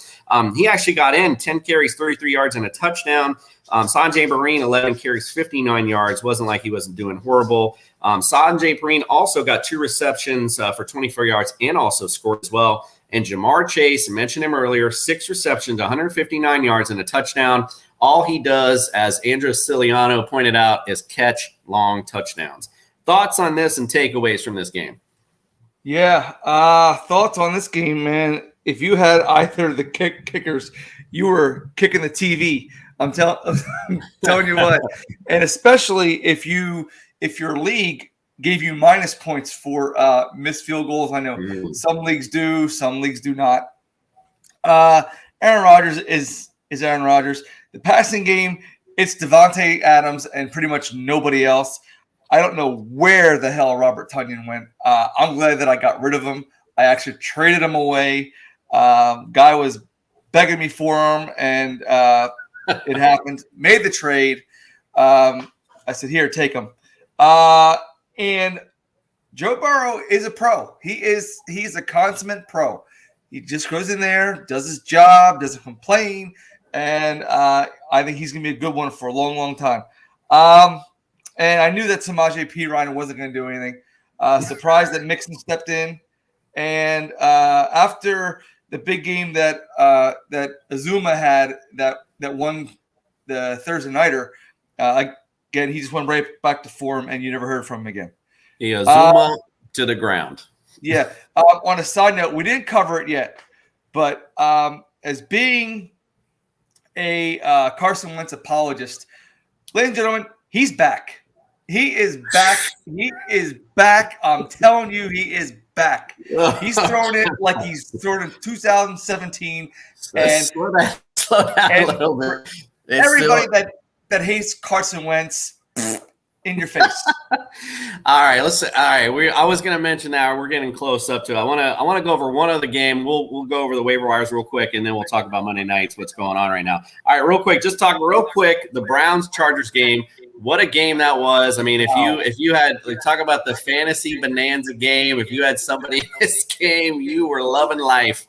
He actually got in 10 carries, 33 yards, and a touchdown. Sanjay Perine, 11 carries, 59 yards. Wasn't like he wasn't doing horrible. Sanjay Perine also got 2 receptions for 24 yards and also scored as well. And Jamar Chase, I mentioned him earlier, 6 receptions, 159 yards, and a touchdown. All he does, as Andrew Siciliano pointed out, is catch long touchdowns. Thoughts on this and takeaways from this game? Yeah, thoughts on this game, man. If you had either of the kickers, you were kicking the TV. I'm telling you what. And especially if your league gave you minus points for missed field goals. I know some leagues do, some leagues do not. Aaron Rodgers is Aaron Rodgers. The passing game, it's Devontae Adams and pretty much nobody else. I don't know where the hell Robert Tonyan went. I'm glad that I got rid of him. I actually traded him away. Guy was begging me for him, and it happened. Made the trade. I said, here, take him. And Joe Burrow is a pro. He's a consummate pro. He just goes in there, does his job, doesn't complain, and I think he's going to be a good one for a long, long time. And I knew that Samaje Perine wasn't going to do anything. Surprised that Mixon stepped in. And after the big game that Azuma had that won the Thursday nighter, again, he just went right back to form, and you never heard from him again. Azuma to the ground. Yeah. On a side note, we didn't cover it yet, but as being a Carson Wentz apologist, ladies and gentlemen, he's back. He is back. He is back. I'm telling you, he is back. He's throwing it like he's thrown in 2017. And slow down a little bit. Everybody that hates Carson Wentz, in your face. All right, listen. All right, I was going to mention that we're getting close up to it. I want to go over one other game. We'll go over the waiver wires real quick, and then we'll talk about Monday nights, what's going on right now. All right, real quick, just talk real quick. The Browns-Chargers game. What a game that was. I mean, if you had talk about the fantasy bonanza game, if you had somebody in this game, you were loving life.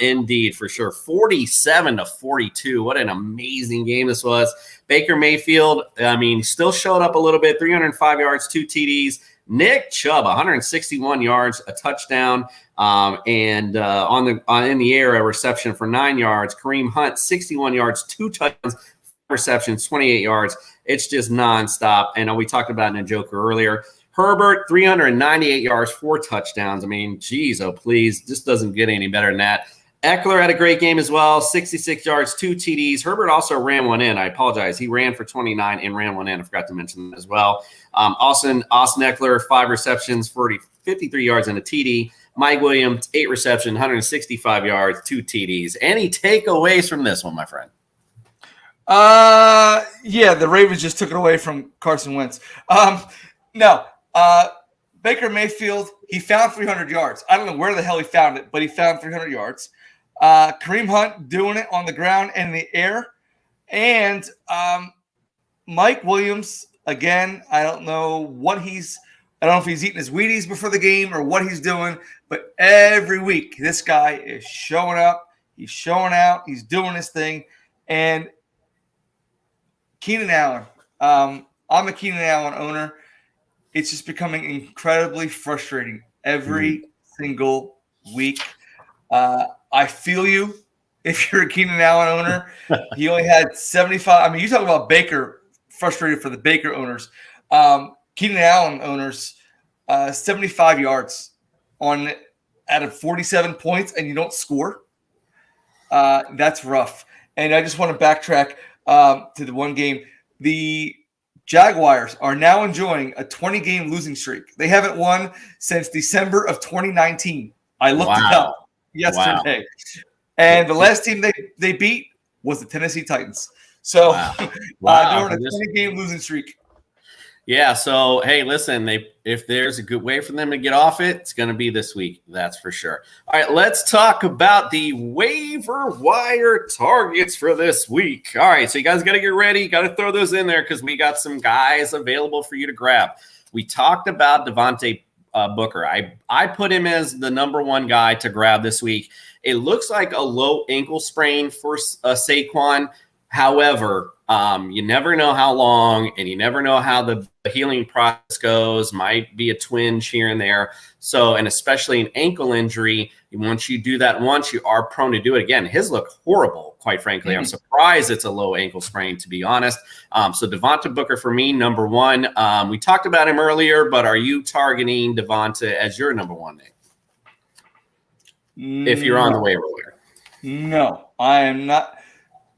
Indeed, for sure. 47-42. What an amazing game this was. Baker Mayfield, I mean, still showed up a little bit. 305 yards, 2 TDs. Nick Chubb, 161 yards, a touchdown, and in the air, a reception for 9 yards. Kareem Hunt, 61 yards, 2 touchdowns, receptions, 28 yards. It's just nonstop. And we talked about Njoku earlier. Herbert, 398 yards, 4 touchdowns. I mean, geez, oh, please. This doesn't get any better than that. Eckler had a great game as well, 66 yards, 2 TDs. Herbert also ran one in. I apologize. He ran for 29 and ran one in. I forgot to mention that as well. Austin Eckler, 5 receptions, 53 yards and a TD. Mike Williams, 8 receptions, 165 yards, 2 TDs. Any takeaways from this one, my friend? Yeah, the Ravens just took it away from Carson Wentz. No. Baker Mayfield, he found 300 yards. I don't know where the hell he found it, but he found 300 yards. Kareem Hunt doing it on the ground and in the air. And Mike Williams, again, I don't know if he's eating his Wheaties before the game or what he's doing, but every week this guy is showing up. He's showing out. He's doing his thing. And Keenan Allen, I'm a Keenan Allen owner. It's just becoming incredibly frustrating every single week. I feel you if you're a Keenan Allen owner. He only had 75. I mean, you talk about Baker, frustrated for the Baker owners. Keenan Allen owners, 75 yards out of 47 points, and you don't score. That's rough. And I just want to backtrack to the one game. The Jaguars are now enjoying a 20-game losing streak. They haven't won since December of 2019. I looked it up yesterday. Wow. And the last team they beat was the Tennessee Titans. So they're on a 20-game losing streak. Yeah, so, hey, listen, if there's a good way for them to get off it, it's going to be this week. That's for sure. All right, let's talk about the waiver wire targets for this week. All right, so you guys got to get ready. Got to throw those in there because we got some guys available for you to grab. We talked about Devontae Booker. I put him as the number one guy to grab this week. It looks like a low ankle sprain for Saquon. However, you never know how long, and you never know how the healing process goes. Might be a twinge here and there. So, and especially an ankle injury, once you do that once, you are prone to do it again. His look horrible, quite frankly. I'm surprised it's a low ankle sprain, to be honest. So Devontae Booker for me, number one. We talked about him earlier, but are you targeting Devontae as your number one name? If you're on the waiver wire. No, I am not.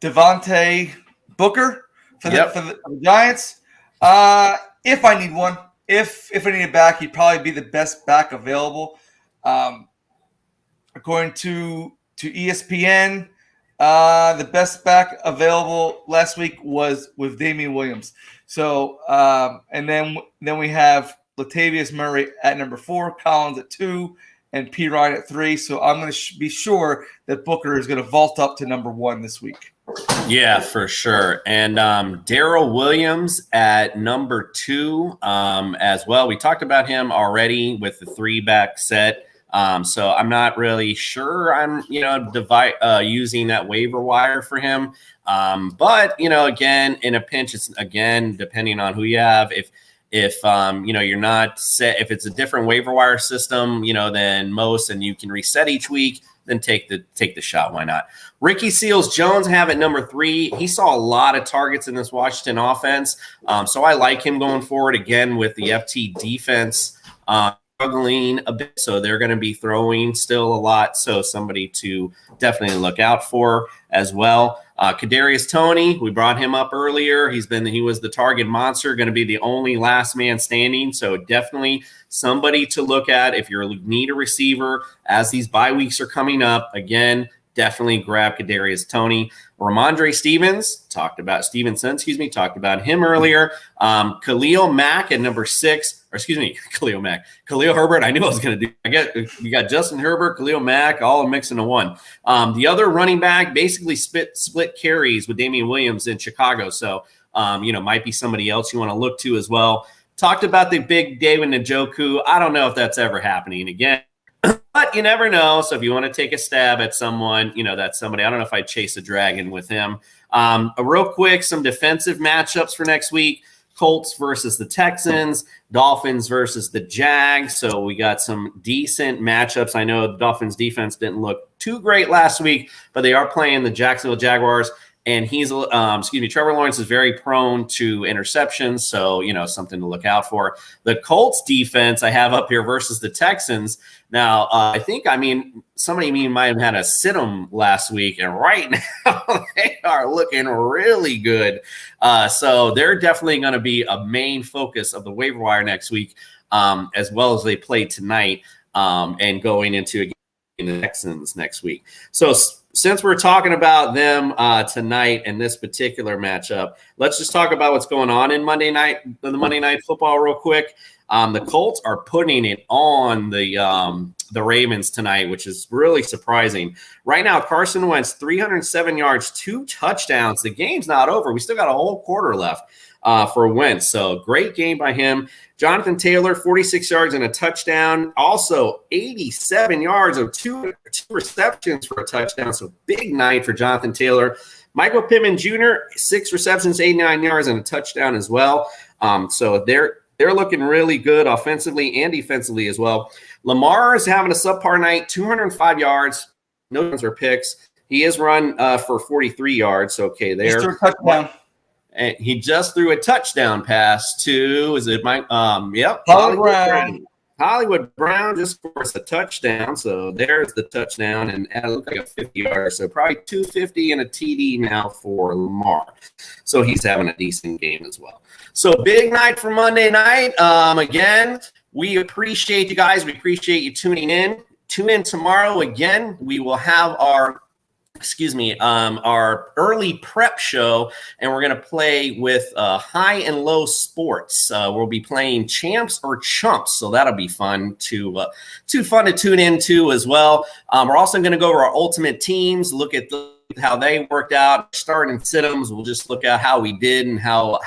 Devontae Booker for the Giants. If I need one, if I need a back, he'd probably be the best back available. According to ESPN, the best back available last week was with Damien Williams. So, and then we have Latavius Murray at number 4, Collins at 2, and P. Ryan at 3. So I'm going to be sure that Booker is going to vault up to number 1 this week. Yeah, for sure. And Daryl Williams at number 2 as well. We talked about him already with the 3-back set. So I'm not really sure I'm, using that waiver wire for him. But, again, in a pinch, it's again, depending on who you have. If you're not set, if it's a different waiver wire system, than most, and you can reset each week, then take the shot. Why not? Ricky Seals-Jones have at number 3. He saw a lot of targets in this Washington offense. So I like him going forward again with the FT defense struggling a bit. So they're going to be throwing still a lot. So somebody to definitely look out for as well. Kadarius Toney, we brought him up earlier. He was the target monster, going to be the only last man standing. So definitely somebody to look at if you need a receiver as these bye weeks are coming up. Again, definitely grab Kadarius Toney. Ramondre talked about him earlier. Khalil Mack at number 6. Khalil Mack. Khalil Herbert, I knew I was going to do. You got Justin Herbert, Khalil Mack, all mixed into one. The other running back basically split carries with Damien Williams in Chicago. So, might be somebody else you want to look to as well. Talked about the big David Njoku. I don't know if that's ever happening again. But you never know. So if you want to take a stab at someone, that's somebody. I don't know if I'd chase a dragon with him. Real quick, some defensive matchups for next week. Colts versus the Texans, Dolphins versus the Jags. So we got some decent matchups. I know the Dolphins defense didn't look too great last week, but they are playing the Jacksonville Jaguars. And Trevor Lawrence is very prone to interceptions. So, something to look out for. The Colts defense I have up here versus the Texans. Now, somebody might have had a sit 'em last week, and right now they are looking really good. So they're definitely going to be a main focus of the waiver wire next week, as well as they play tonight and going into the Texans next week. So since we're talking about them tonight and this particular matchup, let's just talk about what's going on in the Monday Night Football real quick. The Colts are putting it on the Ravens tonight, which is really surprising. Right now, Carson Wentz, 307 yards, 2 touchdowns. The game's not over. We still got a whole quarter left for Wentz. So great game by him. Jonathan Taylor, 46 yards and a touchdown. Also 87 yards of two receptions for a touchdown. So big night for Jonathan Taylor. Michael Pittman Jr., 6 receptions, 89 yards and a touchdown as well. So they're looking really good offensively and defensively as well. Lamar is having a subpar night, 205 yards, no runs or picks. He has run for 43 yards. So okay, there. Just a touchdown. And he just threw a touchdown pass to, Hollywood Brown just scores a touchdown. So there's the touchdown, and it looked like a 50-yarder. So probably 250 and a TD now for Lamar. So he's having a decent game as well. So big night for Monday night. Again, we appreciate you guys. We appreciate you tuning in. Tune in tomorrow again. We will have our early prep show, and we're going to play with high and low sports. We'll be playing champs or chumps, so that'll be fun to tune into as well. We're also going to go over our ultimate teams, look at how they worked out, start and sit-ems. We'll just look at how we did and how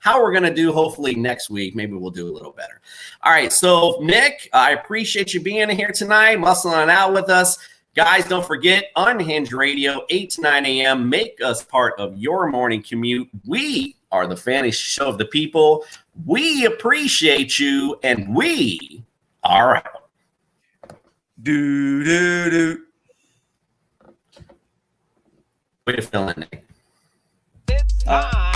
we're going to do hopefully next week. Maybe we'll do a little better. All right, so Nick, I appreciate you being here tonight, muscling out with us. Guys, don't forget, Unhinged Radio, 8 to 9 a.m. Make us part of your morning commute. We are the fantasy show of the people. We appreciate you, and we are out. Way to fill in, Nick. It's time.